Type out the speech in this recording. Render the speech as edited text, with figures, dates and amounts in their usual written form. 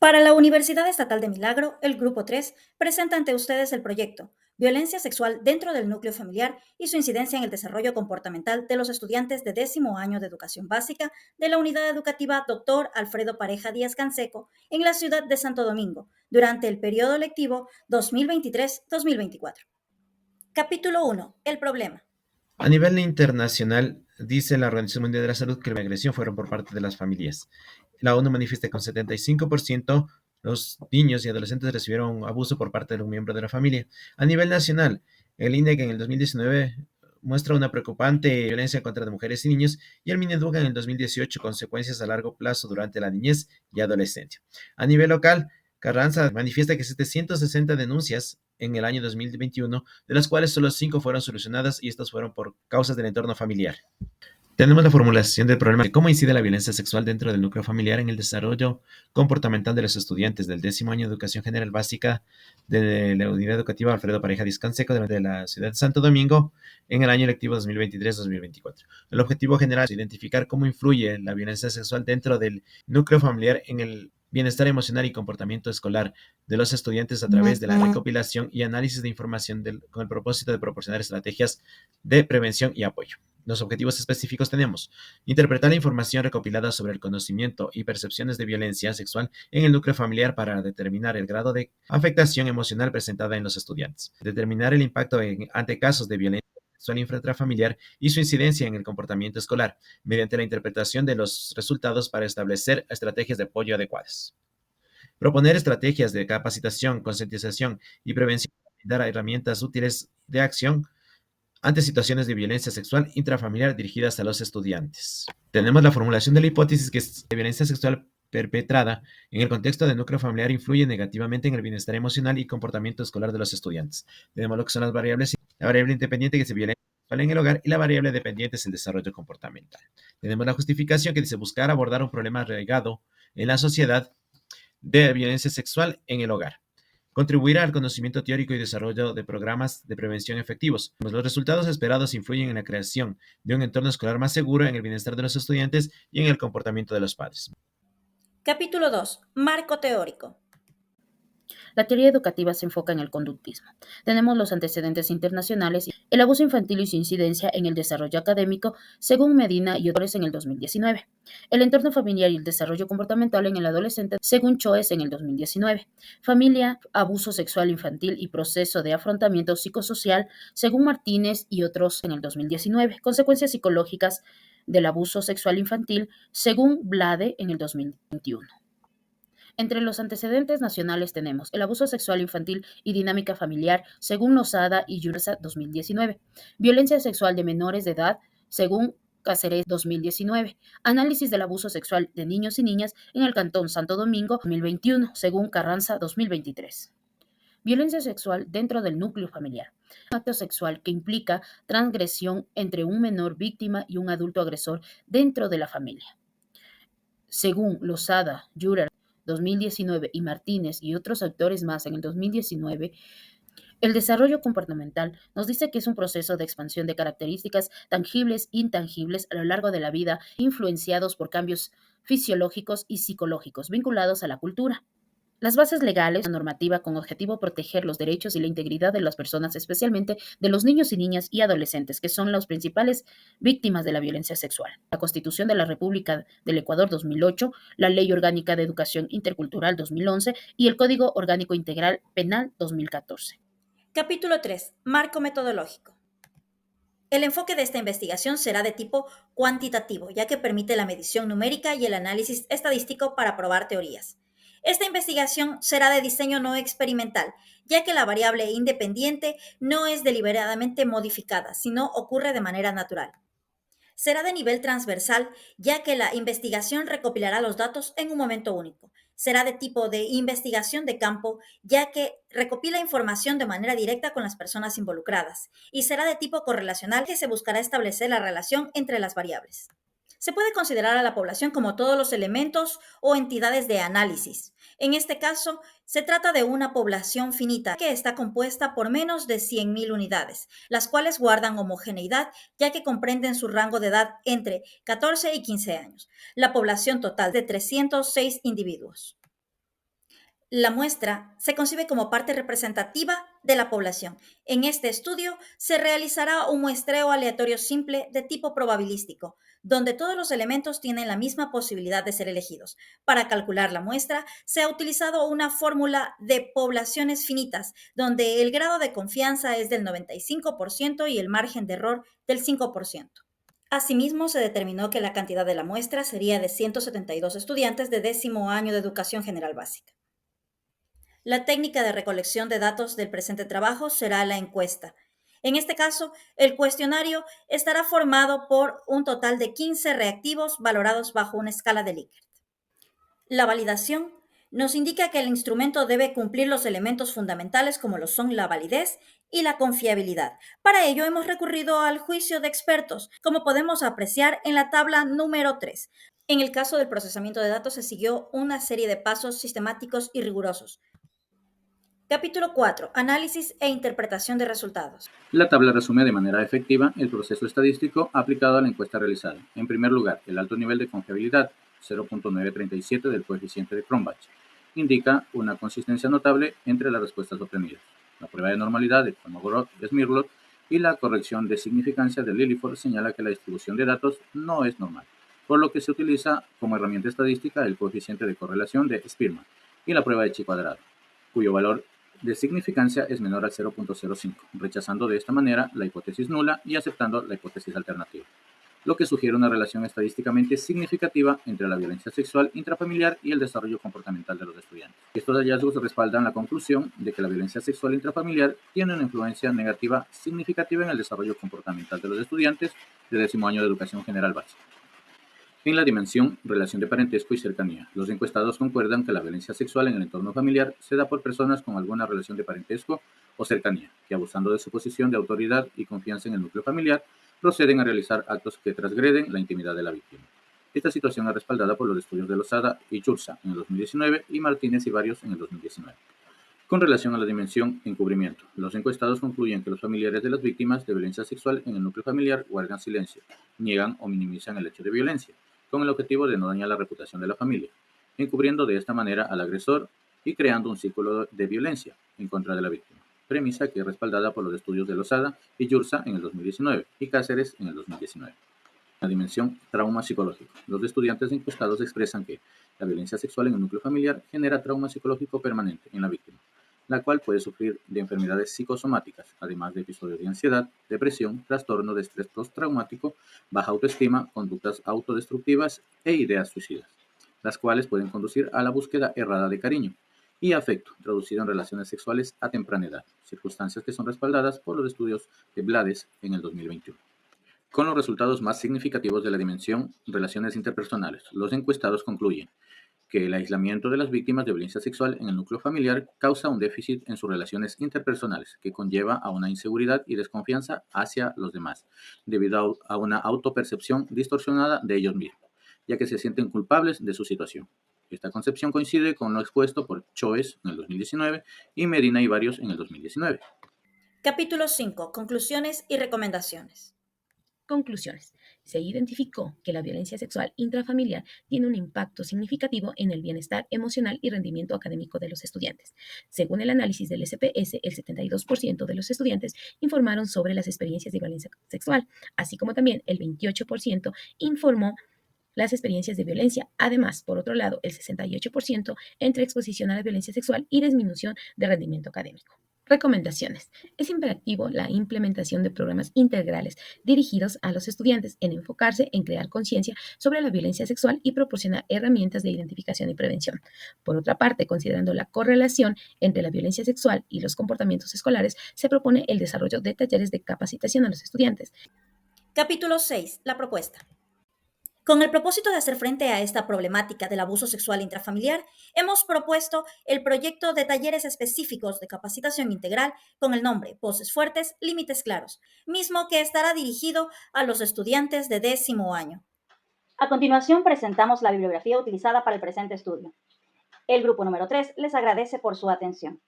Para la Universidad Estatal de Milagro, el Grupo 3 presenta ante ustedes el proyecto Violencia sexual dentro del núcleo familiar y su incidencia en el desarrollo comportamental de los estudiantes de 10º año de educación básica de la Unidad Educativa Dr. Alfredo Pareja Díaz Canseco en la ciudad de Santo Domingo durante el periodo lectivo 2023-2024. Capítulo 1. El problema. A nivel internacional, dice la Organización Mundial de la Salud que la agresión fueron por parte de las familias. La ONU manifiesta que con 75% los niños y adolescentes recibieron abuso por parte de un miembro de la familia. A nivel nacional, el INDEC en el 2019 muestra una preocupante violencia contra mujeres y niños y el Mineduc en el 2018 consecuencias a largo plazo durante la niñez y adolescencia. A nivel local, Carranza manifiesta que 760 denuncias en el año 2021, de las cuales solo 5 fueron solucionadas y estas fueron por causas del entorno familiar. Tenemos la formulación del problema de cómo incide la violencia sexual dentro del núcleo familiar en el desarrollo comportamental de los estudiantes del 10º año de educación general básica de la Unidad Educativa Alfredo Pareja Díaz Canseco de la ciudad de Santo Domingo en el año lectivo 2023-2024. El objetivo general es identificar cómo influye la violencia sexual dentro del núcleo familiar en el bienestar emocional y comportamiento escolar de los estudiantes a través de la recopilación y análisis de información con el propósito de proporcionar estrategias de prevención y apoyo. Los objetivos específicos tenemos: interpretar la información recopilada sobre el conocimiento y percepciones de violencia sexual en el núcleo familiar para determinar el grado de afectación emocional presentada en los estudiantes, determinar el impacto ante casos de violencia sexual intrafamiliar y su incidencia en el comportamiento escolar, mediante la interpretación de los resultados para establecer estrategias de apoyo adecuadas. Proponer estrategias de capacitación, concientización y prevención para dar herramientas útiles de acción ante situaciones de violencia sexual intrafamiliar dirigidas a los estudiantes. Tenemos la formulación de la hipótesis que la violencia sexual perpetrada en el contexto del núcleo familiar influye negativamente en el bienestar emocional y comportamiento escolar de los estudiantes. Tenemos lo que son las variables: la variable independiente, que es violencia sexual en el hogar, y la variable dependiente es el desarrollo comportamental. Tenemos la justificación, que dice buscar abordar un problema arraigado en la sociedad de violencia sexual en el hogar. Contribuirá al conocimiento teórico y desarrollo de programas de prevención efectivos. Los resultados esperados influyen en la creación de un entorno escolar más seguro, en el bienestar de los estudiantes y en el comportamiento de los padres. Capítulo 2. Marco teórico. La teoría educativa se enfoca en el conductismo. Tenemos los antecedentes internacionales, el abuso infantil y su incidencia en el desarrollo académico, según Medina y otros en el 2019. El entorno familiar y el desarrollo comportamental en el adolescente, según Choes en el 2019. Familia, abuso sexual infantil y proceso de afrontamiento psicosocial, según Martínez y otros en el 2019. Consecuencias psicológicas del abuso sexual infantil, según Blade en el 2021. Entre los antecedentes nacionales tenemos el abuso sexual infantil y dinámica familiar, según Lozada y Yurza 2019. Violencia sexual de menores de edad, según Cáceres 2019. Análisis del abuso sexual de niños y niñas en el Cantón Santo Domingo 2021, según Carranza 2023. Violencia sexual dentro del núcleo familiar. Un acto sexual que implica transgresión entre un menor víctima y un adulto agresor dentro de la familia. Según Lozada, Yurza 2019 y Martínez y otros autores más en el 2019, el desarrollo comportamental nos dice que es un proceso de expansión de características tangibles e intangibles a lo largo de la vida, influenciados por cambios fisiológicos y psicológicos vinculados a la cultura. Las bases legales, la normativa con objetivo proteger los derechos y la integridad de las personas, especialmente de los niños y niñas y adolescentes, que son las principales víctimas de la violencia sexual. La Constitución de la República del Ecuador 2008, la Ley Orgánica de Educación Intercultural 2011 y el Código Orgánico Integral Penal 2014. Capítulo 3. Marco metodológico. El enfoque de esta investigación será de tipo cuantitativo, ya que permite la medición numérica y el análisis estadístico para probar teorías. Esta investigación será de diseño no experimental, ya que la variable independiente no es deliberadamente modificada, sino ocurre de manera natural. Será de nivel transversal, ya que la investigación recopilará los datos en un momento único. Será de tipo de investigación de campo, ya que recopila información de manera directa con las personas involucradas. Y será de tipo correlacional, que se buscará establecer la relación entre las variables. Se puede considerar a la población como todos los elementos o entidades de análisis. En este caso, se trata de una población finita que está compuesta por menos de 100.000 unidades, las cuales guardan homogeneidad ya que comprenden su rango de edad entre 14 y 15 años. La población total de 306 individuos. La muestra se concibe como parte representativa de la población. En este estudio se realizará un muestreo aleatorio simple de tipo probabilístico, donde todos los elementos tienen la misma posibilidad de ser elegidos. Para calcular la muestra, se ha utilizado una fórmula de poblaciones finitas, donde el grado de confianza es del 95% y el margen de error del 5%. Asimismo, se determinó que la cantidad de la muestra sería de 172 estudiantes de 10º año de educación general básica. La técnica de recolección de datos del presente trabajo será la encuesta. En este caso, el cuestionario estará formado por un total de 15 reactivos valorados bajo una escala de Likert. La validación nos indica que el instrumento debe cumplir los elementos fundamentales como lo son la validez y la confiabilidad. Para ello hemos recurrido al juicio de expertos, como podemos apreciar en la tabla número 3. En el caso del procesamiento de datos se siguió una serie de pasos sistemáticos y rigurosos. Capítulo 4. Análisis e interpretación de resultados. La tabla resume de manera efectiva el proceso estadístico aplicado a la encuesta realizada. En primer lugar, el alto nivel de confiabilidad, 0.937 del coeficiente de Cronbach, indica una consistencia notable entre las respuestas obtenidas. La prueba de normalidad de Kolmogorov-Smirnov y la corrección de significancia de Lilliford señala que la distribución de datos no es normal, por lo que se utiliza como herramienta estadística el coeficiente de correlación de Spearman y la prueba de chi cuadrado, cuyo valor de significancia es menor al 0.05, rechazando de esta manera la hipótesis nula y aceptando la hipótesis alternativa, lo que sugiere una relación estadísticamente significativa entre la violencia sexual intrafamiliar y el desarrollo comportamental de los estudiantes. Estos hallazgos respaldan la conclusión de que la violencia sexual intrafamiliar tiene una influencia negativa significativa en el desarrollo comportamental de los estudiantes de 10º año de educación general básica. En la dimensión relación de parentesco y cercanía, los encuestados concuerdan que la violencia sexual en el entorno familiar se da por personas con alguna relación de parentesco o cercanía, que abusando de su posición de autoridad y confianza en el núcleo familiar, proceden a realizar actos que transgreden la intimidad de la víctima. Esta situación es respaldada por los estudios de Lozada y Chursa en el 2019 y Martínez y varios en el 2019. Con relación a la dimensión encubrimiento, los encuestados concluyen que los familiares de las víctimas de violencia sexual en el núcleo familiar guardan silencio, niegan o minimizan el hecho de violencia, con el objetivo de no dañar la reputación de la familia, encubriendo de esta manera al agresor y creando un círculo de violencia en contra de la víctima, premisa que es respaldada por los estudios de Lozada y Yursa en el 2019 y Cáceres en el 2019. La dimensión trauma psicológico. Los estudiantes encuestados expresan que la violencia sexual en el núcleo familiar genera trauma psicológico permanente en la víctima, la cual puede sufrir de enfermedades psicosomáticas, además de episodios de ansiedad, depresión, trastorno de estrés postraumático, baja autoestima, conductas autodestructivas e ideas suicidas, las cuales pueden conducir a la búsqueda errada de cariño y afecto, traducido en relaciones sexuales a temprana edad, circunstancias que son respaldadas por los estudios de Blades en el 2021. Con los resultados más significativos de la dimensión relaciones interpersonales, los encuestados concluyen que el aislamiento de las víctimas de violencia sexual en el núcleo familiar causa un déficit en sus relaciones interpersonales que conlleva a una inseguridad y desconfianza hacia los demás, debido a una autopercepción distorsionada de ellos mismos, ya que se sienten culpables de su situación. Esta concepción coincide con lo expuesto por Choes en el 2019 y Medina y varios en el 2019. Capítulo 5. Conclusiones y recomendaciones. Conclusiones. Se identificó que la violencia sexual intrafamiliar tiene un impacto significativo en el bienestar emocional y rendimiento académico de los estudiantes. Según el análisis del SPS, el 72% de los estudiantes informaron sobre las experiencias de violencia sexual, así como también el 28% informó las experiencias de violencia. Además, por otro lado, el 68% entre exposición a la violencia sexual y disminución de rendimiento académico. Recomendaciones. Es imperativo la implementación de programas integrales dirigidos a los estudiantes en enfocarse en crear conciencia sobre la violencia sexual y proporcionar herramientas de identificación y prevención. Por otra parte, considerando la correlación entre la violencia sexual y los comportamientos escolares, se propone el desarrollo de talleres de capacitación a los estudiantes. Capítulo 6. La propuesta. Con el propósito de hacer frente a esta problemática del abuso sexual intrafamiliar, hemos propuesto el proyecto de talleres específicos de capacitación integral con el nombre Voces Fuertes, Límites Claros, mismo que estará dirigido a los estudiantes de 10º año. A continuación presentamos la bibliografía utilizada para el presente estudio. El grupo número 3 les agradece por su atención.